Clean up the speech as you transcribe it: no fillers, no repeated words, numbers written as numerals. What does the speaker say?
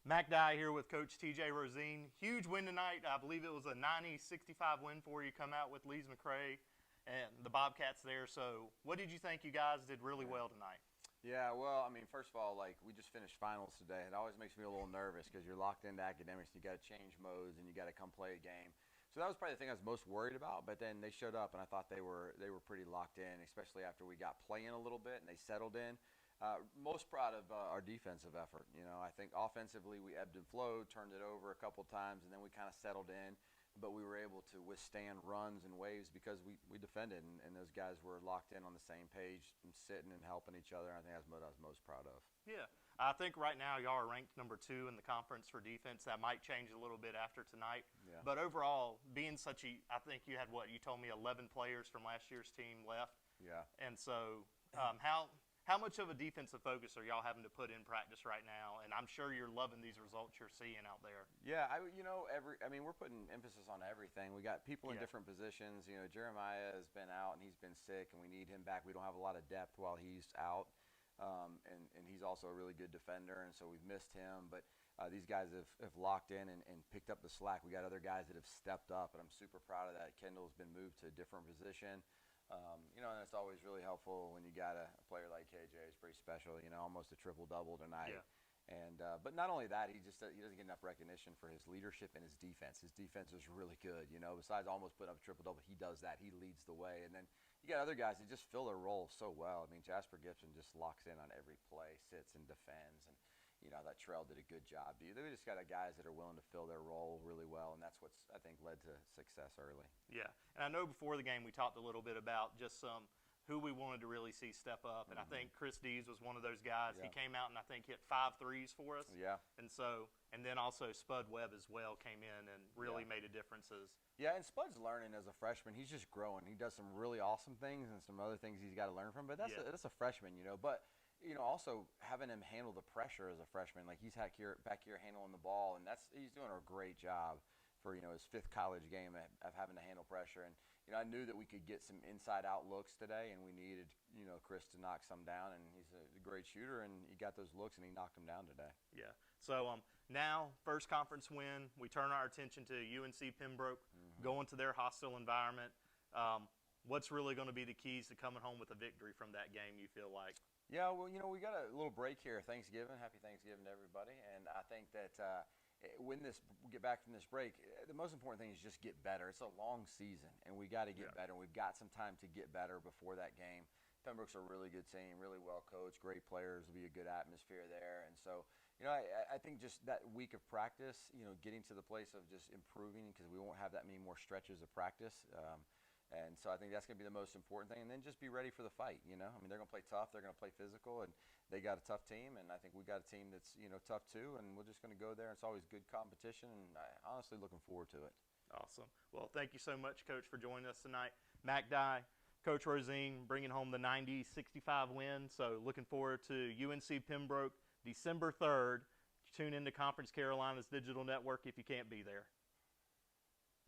Mac Dye here with Coach TJ Rosene. Huge win tonight. I believe it was a 90-65 win for you. Come out with Lees-McRae and the Bobcats there. So what did you think? You guys did really well tonight. Yeah, well, I mean, first of all, like we just finished finals today. It always makes me a little nervous because you're locked into academics. You got to change modes and you got to come play a game. So that was probably the thing I was most worried about. But then they showed up, and I thought they were pretty locked in, especially after we got playing a little bit and they settled in. Most proud of our defensive effort. You know, I think offensively we ebbed and flowed, turned it over a couple times, and then we kind of settled in. But we were able to withstand runs and waves because we defended, and those guys were locked in on the same page, and sitting and helping each other. I think that's what I was most proud of. Yeah. I think right now y'all are ranked #2 in the conference for defense. That might change a little bit after tonight. Yeah. But overall, being such a, I think you had what? You told me 11 players from last year's team left. Yeah. And so how much of a defensive focus are y'all having to put in practice right now? And I'm sure you're loving these results you're seeing out there. Yeah, I mean, we're putting emphasis on everything. We got people in different positions. You know, Jeremiah has been out and he's been sick, and we need him back. We don't have a lot of depth while he's out, and he's also a really good defender, and so we've missed him. But these guys have locked in and picked up the slack. We got other guys that have stepped up, and I'm super proud of that. Kendall's been moved to a different position. And it's always really helpful when you got a player like KJ. It's pretty special. You know, almost a triple-double tonight. Yeah. And but not only that, he doesn't get enough recognition for his leadership and his defense. His defense is really good. You know, besides almost putting up a triple-double, he does that. He leads the way. And then you got other guys that just fill their role so well. I mean, Jasper Gibson just locks in on every play, sits and defends, and that Terrell did a good job. They just got guys that are willing to fill their role really well, and that's what's, I think, led to success early. Yeah, and I know before the game we talked a little bit about just who we wanted to really see step up, and I think Chris Dees was one of those guys. Yeah. He came out and I think hit 5 threes for us. Yeah. And then also Spud Webb as well came in and really made a difference. Yeah, and Spud's learning as a freshman. He's just growing. He does some really awesome things and some other things he's got to learn from, but that's a freshman, But also having him handle the pressure as a freshman, like he's back here handling the ball, and he's doing a great job for his 5th college game of having to handle pressure. And I knew that we could get some inside-out looks today, and we needed Chris to knock some down, and he's a great shooter, and he got those looks, and he knocked them down today. Yeah. So now first conference win, we turn our attention to UNC Pembroke, going to their hostile environment. What's really going to be the keys to coming home with a victory from that game, you feel like? Yeah, well, we got a little break here, Thanksgiving. Happy Thanksgiving to everybody. And I think that when get back from this break, the most important thing is just get better. It's a long season, and we got to get better. We've got some time to get better before that game. Pembroke's a really good team, really well coached, great players. Will be a good atmosphere there. And so, I think just that week of practice, getting to the place of just improving, because we won't have that many more stretches of practice. And so I think that's going to be the most important thing. And then just be ready for the fight, I mean, they're going to play tough. They're going to play physical, and they got a tough team. And I think we got a team that's, tough too. And we're just going to go there. It's always good competition, and I'm honestly looking forward to it. Awesome. Well, thank you so much, Coach, for joining us tonight. Mac Dye, Coach Rosene bringing home the 90-65 win. So looking forward to UNC Pembroke December 3rd. Tune into Conference Carolina's digital network if you can't be there.